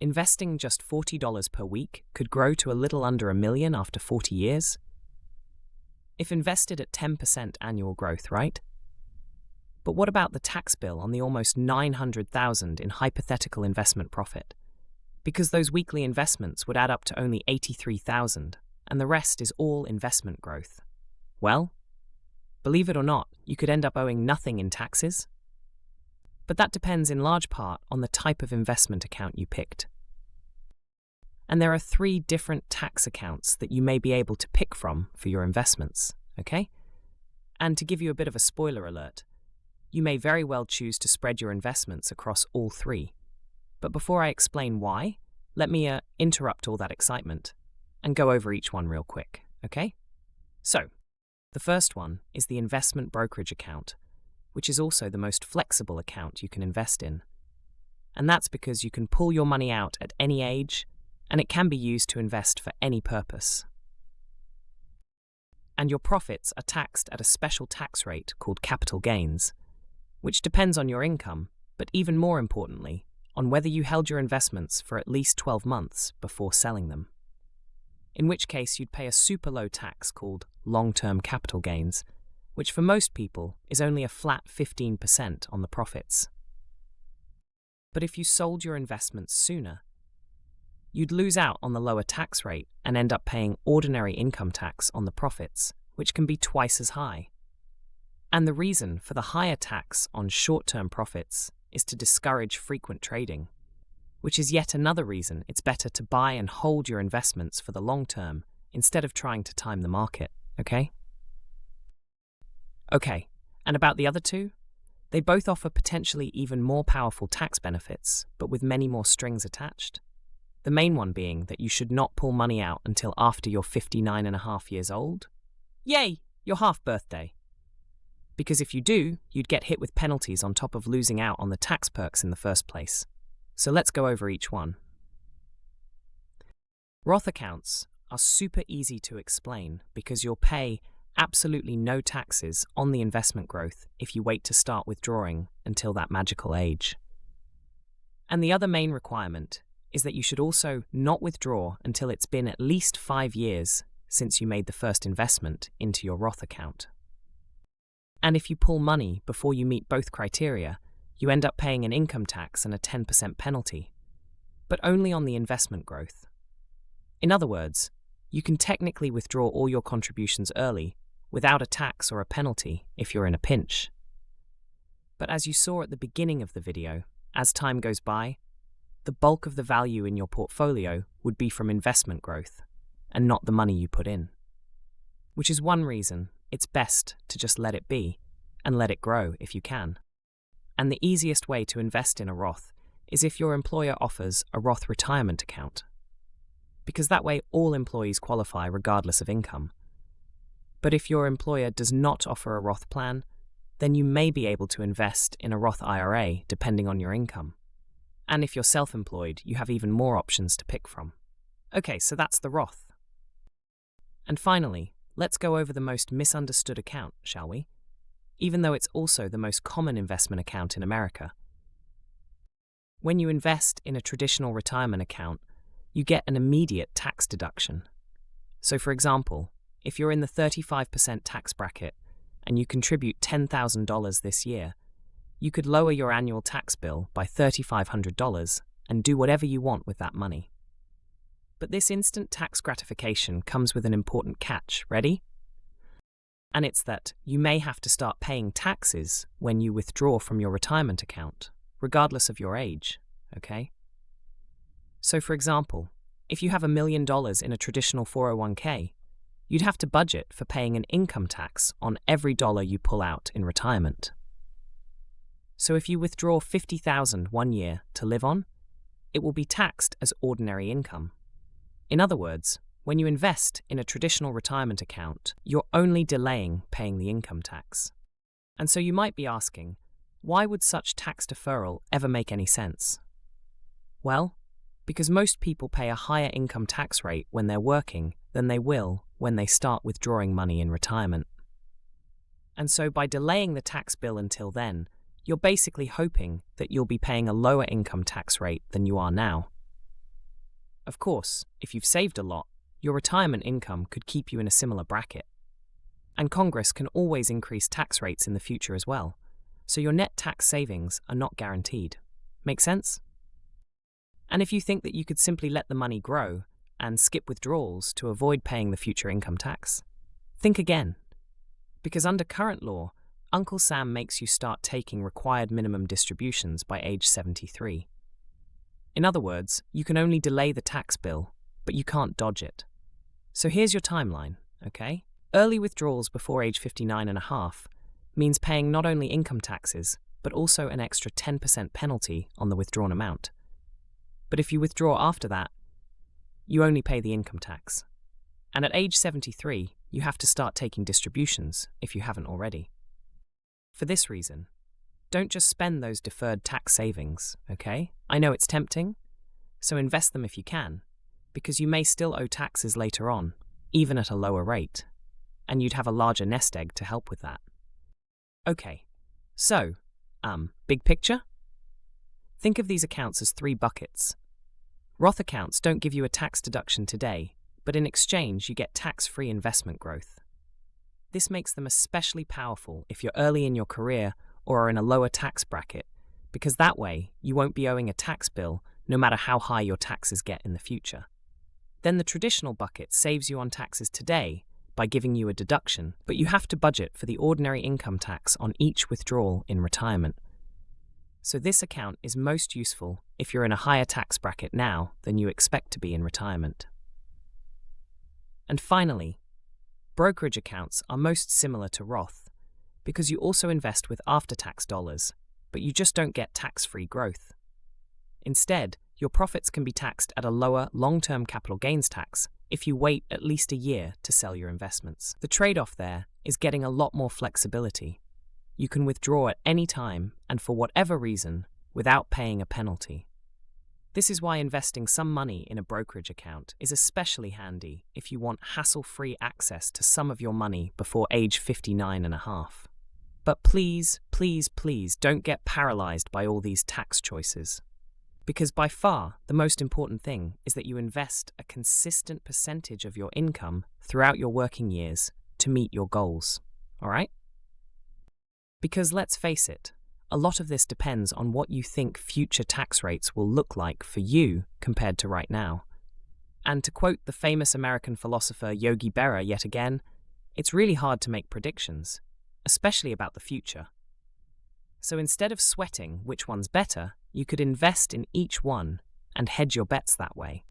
Investing just $40 per week could grow to a little under $1 million after 40 years. If invested at 10% annual growth, right? But what about the tax bill on the almost $900,000 in hypothetical investment profit? Because those weekly investments would add up to only $83,000, and the rest is all investment growth. Well, believe it or not, you could end up owing nothing in taxes. But that depends in large part on the type of investment account you picked. And there are 3 different tax accounts that you may be able to pick from for your investments, okay? And to give you a bit of a spoiler alert, you may very well choose to spread your investments across all 3. But before I explain why, let me interrupt all that excitement and go over each one real quick, okay? So, the first one is the investment brokerage account, which is also the most flexible account you can invest in. And that's because you can pull your money out at any age, and it can be used to invest for any purpose. And your profits are taxed at a special tax rate called capital gains, which depends on your income, but even more importantly, on whether you held your investments for at least 12 months before selling them. In which case you'd pay a super low tax called long-term capital gains, which for most people is only a flat 15% on the profits. But if you sold your investments sooner, you'd lose out on the lower tax rate and end up paying ordinary income tax on the profits, which can be twice as high. And the reason for the higher tax on short-term profits is to discourage frequent trading, which is yet another reason it's better to buy and hold your investments for the long term instead of trying to time the market, okay? Okay, and about the other 2? They both offer potentially even more powerful tax benefits, but with many more strings attached. The main one being that you should not pull money out until after you're 59.5 years old. Yay, your half birthday. Because if you do, you'd get hit with penalties on top of losing out on the tax perks in the first place. So let's go over each one. Roth accounts are super easy to explain because you'll pay absolutely no taxes on the investment growth if you wait to start withdrawing until that magical age. And the other main requirement is that you should also not withdraw until it's been at least 5 years since you made the first investment into your Roth account. And if you pull money before you meet both criteria, you end up paying an income tax and a 10% penalty, but only on the investment growth. In other words, you can technically withdraw all your contributions early without a tax or a penalty if you're in a pinch. But as you saw at the beginning of the video, as time goes by, the bulk of the value in your portfolio would be from investment growth and not the money you put in. Which is one reason it's best to just let it be and let it grow if you can. And the easiest way to invest in a Roth is if your employer offers a Roth retirement account, because that way all employees qualify regardless of income. But if your employer does not offer a Roth plan, then you may be able to invest in a Roth IRA depending on your income. And if you're self-employed, you have even more options to pick from. Okay, so that's the Roth. And finally, let's go over the most misunderstood account, shall we? Even though it's also the most common investment account in America. When you invest in a traditional retirement account, you get an immediate tax deduction. So for example, if you're in the 35% tax bracket and you contribute $10,000 this year, you could lower your annual tax bill by $3,500 and do whatever you want with that money. But this instant tax gratification comes with an important catch, ready? And it's that you may have to start paying taxes when you withdraw from your retirement account, regardless of your age, okay? So for example, if you have $1 million in a traditional 401k, you'd have to budget for paying an income tax on every dollar you pull out in retirement. So if you withdraw $50,000 one year to live on, it will be taxed as ordinary income. In other words, when you invest in a traditional retirement account, you're only delaying paying the income tax. And so you might be asking, why would such tax deferral ever make any sense? Well, because most people pay a higher income tax rate when they're working than they will when they start withdrawing money in retirement. And so by delaying the tax bill until then, you're basically hoping that you'll be paying a lower income tax rate than you are now. Of course, if you've saved a lot, your retirement income could keep you in a similar bracket. And Congress can always increase tax rates in the future as well, so your net tax savings are not guaranteed. Make sense? And if you think that you could simply let the money grow and skip withdrawals to avoid paying the future income tax, think again. Because under current law, Uncle Sam makes you start taking required minimum distributions by age 73. In other words, you can only delay the tax bill, but you can't dodge it. So here's your timeline, okay? Early withdrawals before age 59 and a half means paying not only income taxes, but also an extra 10% penalty on the withdrawn amount. But if you withdraw after that, you only pay the income tax. And at age 73, you have to start taking distributions if you haven't already. For this reason, don't just spend those deferred tax savings, okay? I know it's tempting, so invest them if you can, because you may still owe taxes later on, even at a lower rate, and you'd have a larger nest egg to help with that. Okay, so, big picture? Think of these accounts as 3 buckets. Roth accounts don't give you a tax deduction today, but in exchange you get tax-free investment growth. This makes them especially powerful if you're early in your career or are in a lower tax bracket, because that way you won't be owing a tax bill no matter how high your taxes get in the future. Then the traditional bucket saves you on taxes today by giving you a deduction, but you have to budget for the ordinary income tax on each withdrawal in retirement. So this account is most useful if you're in a higher tax bracket now than you expect to be in retirement. And finally, brokerage accounts are most similar to Roth because you also invest with after-tax dollars, but you just don't get tax-free growth. Instead, your profits can be taxed at a lower long-term capital gains tax if you wait at least a year to sell your investments. The trade-off there is getting a lot more flexibility. You can withdraw at any time and for whatever reason without paying a penalty. This is why investing some money in a brokerage account is especially handy if you want hassle-free access to some of your money before age 59 and a half. But please, please, please don't get paralyzed by all these tax choices. Because by far, the most important thing is that you invest a consistent percentage of your income throughout your working years to meet your goals, all right? Because let's face it, a lot of this depends on what you think future tax rates will look like for you compared to right now. And to quote the famous American philosopher Yogi Berra yet again, it's really hard to make predictions, especially about the future. So instead of sweating which one's better, you could invest in each one and hedge your bets that way.